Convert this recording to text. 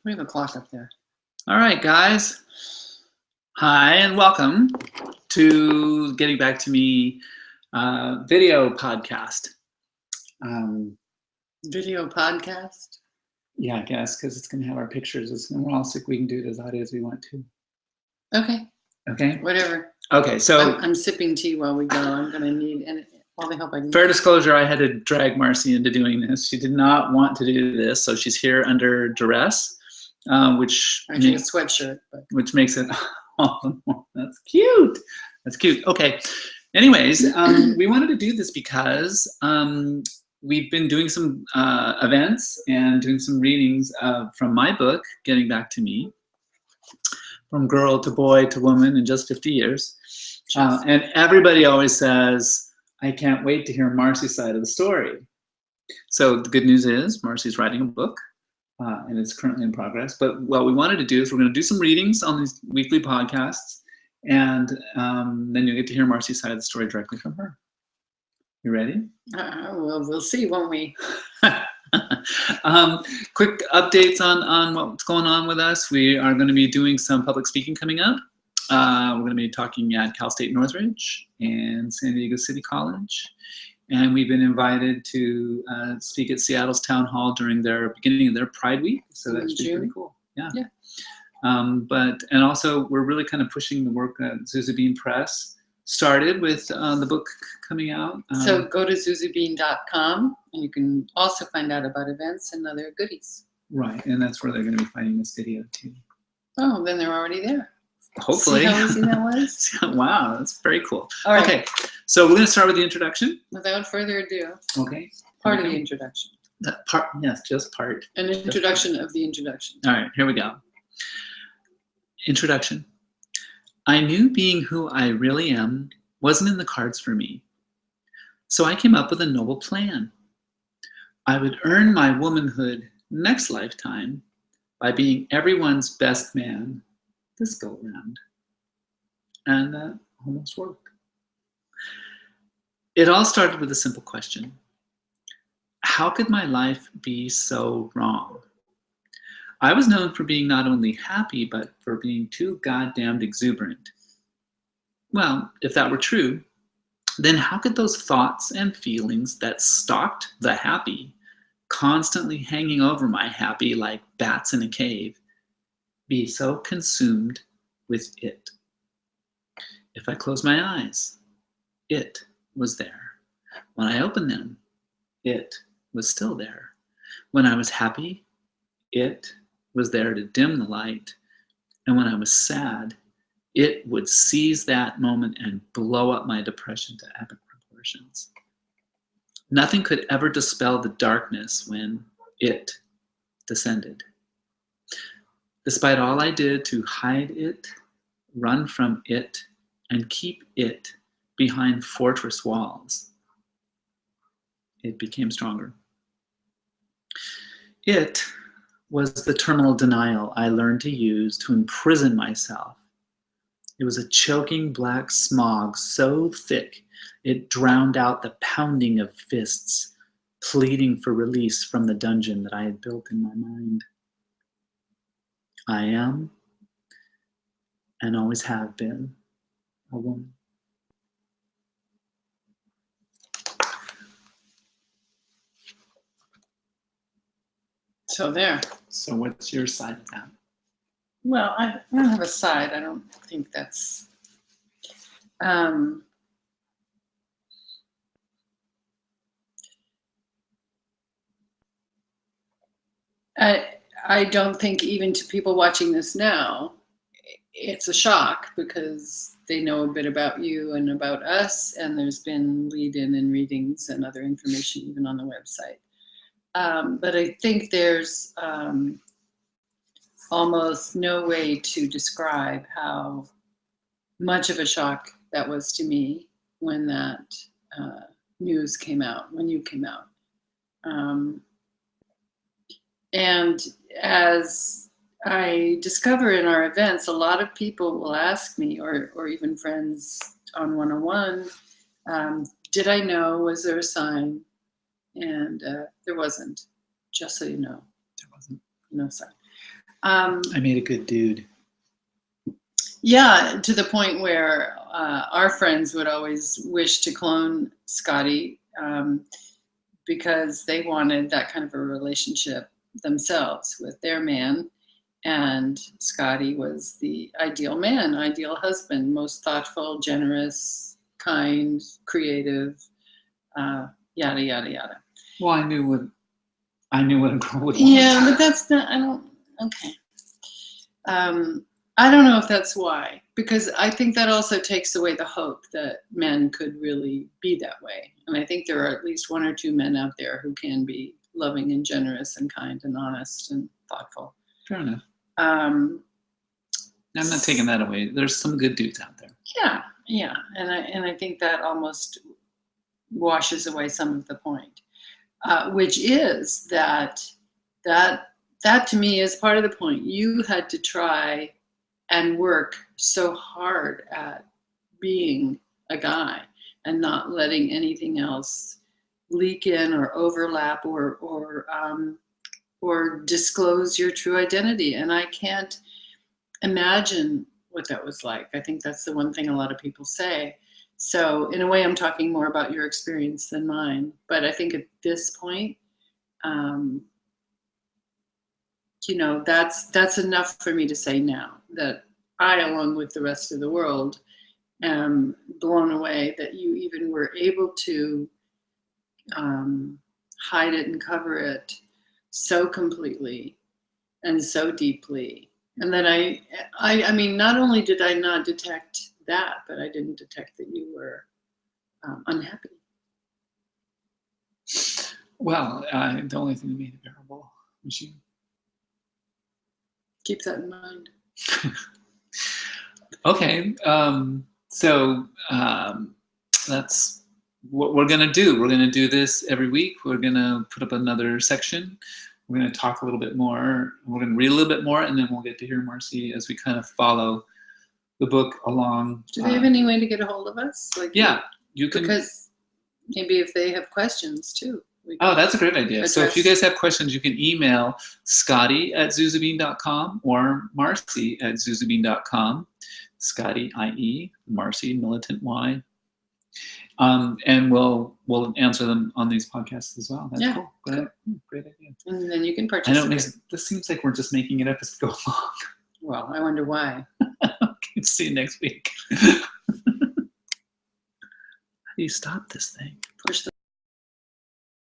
We have a clock up there. All right, guys. Hi, and welcome to Getting Back to Me video podcast. Video podcast? Yeah, I guess, because it's going to have our pictures. We're all sick. We can do it as audio as we want to. Okay. Okay? Whatever. Okay, so... I'm sipping tea while we go. I'm going to need all the help I can. Fair disclosure, I had to drag Marcy into doing this. She did not want to do this, so she's here under duress, which... I need a sweatshirt. But... Which makes it... Oh, that's cute. That's cute. Okay. Anyways, we wanted to do this because we've been doing some events and doing some readings from my book, Getting Back to Me, From Girl to Boy to Woman in Just 50 Years. And everybody always says, I can't wait to hear Marcy's side of the story. So the good news is Marcy's writing a book. And it's currently in progress. But what we wanted to do is we're going to do some readings on these weekly podcasts, and then you'll get to hear Marcy's side of the story directly from her. You ready? Well, we'll see, won't we? Quick updates on what's going on with us. We are going to be doing some public speaking coming up. We're going to be talking at Cal State Northridge and San Diego City College. And we've been invited to speak at Seattle's Town Hall during their beginning of their Pride Week. So that should be pretty cool. Yeah. And also we're really kind of pushing the work that Zuzu Bean Press started with the book coming out. So go to zuzubean.com and you can also find out about events and other goodies. Right, and that's where they're going to be finding this video too. Oh, then they're already there. Hopefully. See how easy that was? Wow, that's very cool. All right. Okay, so we're going to start with the introduction. Without further ado. Okay. Part of the introduction. Part, yes, just part. An introduction of the introduction. All right, here we go. Introduction. I knew being who I really am wasn't in the cards for me. So I came up with a noble plan. I would earn my womanhood next lifetime by being everyone's best man this go around. And that almost worked. It all started with a simple question. How could my life be so wrong? I was known for being not only happy, but for being too goddamned exuberant. Well, if that were true, then how could those thoughts and feelings that stalked the happy, constantly hanging over my happy like bats in a cave, be so consumed with it? If I closed my eyes, it was there. When I opened them, it was still there. When I was happy, it was there to dim the light. And when I was sad, it would seize that moment and blow up my depression to epic proportions. Nothing could ever dispel the darkness when it descended. Despite all I did to hide it, run from it, and keep it behind fortress walls, it became stronger. It was the terminal denial I learned to use to imprison myself. It was a choking black smog so thick it drowned out the pounding of fists, pleading for release from the dungeon that I had built in my mind. I am, and always have been, a woman. So there. So what's your side of that? Well, I don't have a side. I don't think that's... I don't think even to people watching this now, it's a shock because they know a bit about you and about us, and there's been lead-in and readings and other information even on the website. But I think there's almost no way to describe how much of a shock that was to me when that news came out, when you came out. And as I discover in our events, a lot of people will ask me, or even friends on one-on-one, did I know, was there a sign? And there wasn't, just so you know. There wasn't. No sign. I made a good dude. Yeah, to the point where our friends would always wish to clone Scottie because they wanted that kind of a relationship themselves with their man. And Scottie was the ideal man, ideal husband, most thoughtful, generous, kind, creative, yada, yada, yada. Well, I knew what a girl would want. Yeah, but that's not, okay. I don't know if that's why, because I think that also takes away the hope that men could really be that way. And I think there are at least one or two men out there who can be loving and generous and kind and honest and thoughtful. Fair enough. I'm not taking that away. There's some good dudes out there. Yeah, and I think that almost washes away some of the point, which is that to me is part of the point. You had to try and work so hard at being a guy and not letting anything else leak in or overlap or disclose your true identity. And I can't imagine what that was like. I think that's the one thing a lot of people say. So in a way, I'm talking more about your experience than mine. But I think at this point, that's enough for me to say now that I, along with the rest of the world, am blown away that you even were able to hide it and cover it so completely and so deeply. And then I mean, not only did I not detect that, but I didn't detect that you were unhappy. Well, the only thing that made it bearable was you. Keep that in mind. Okay, so that's what we're gonna do. We're gonna do this every week. We're gonna put up another section. We're gonna talk a little bit more. We're gonna read a little bit more, and then we'll get to hear Marcy as we kind of follow the book along. Do they have any way to get a hold of us? Yeah, you can. Because maybe if they have questions too. Oh, that's a great idea. So if you guys have questions, you can email Scottie@zuzabine.com or Marcy@zuzabine.com. Scottie, I-E, Marcy, militant Y. And we'll answer them on these podcasts as well. That's cool. Great idea. And then you can participate. This seems like we're just making it up as we go along. Well, I wonder why. Okay, see you next week. How do you stop this thing? Push the